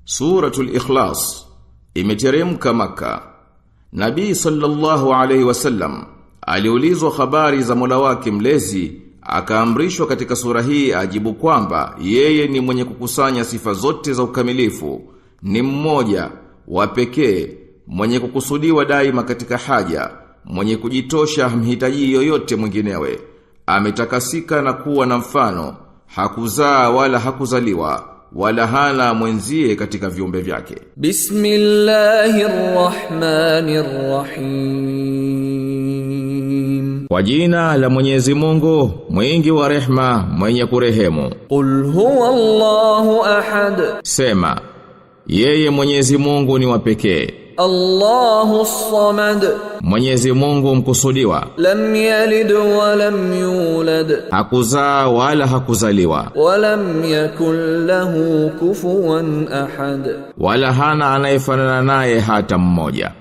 Suratul Ikhlas imeteremka Makka. Nabii sallallahu alaihi wasallam aliulizwa habari za Mola wake mlezi, akaamrishwa katika sura hii ajibu kwamba yeye ni mwenye kukusanya sifa zote za ukamilifu, ni mmoja wa pekee, mwenye kukusudiwa daima katika haja, mwenye kujitosha mhitaji yoyote mwinginewe, ametakasika na kuwa na mfano, hakuzaa wala hakuzaliwa, wala hana mwenzie katika viumbe vyake. Bismillahirrahmanirrahim. Kwa jina la Mwenyezi Mungu, mwingi wa rehma, mwenye kurehemu. Qul huwallahu ahad. Sema, yeye Mwenyezi Mungu ni wa pekee. Allahus samad. Mwenyezi Mungu mkusudiwa. Lam yalid wa lam yulad. Hakuzaa wala hakuzaliwa. Wa lam yakul lahu kufuwan ahad. Wala hana anayefanana naye hata mmoja.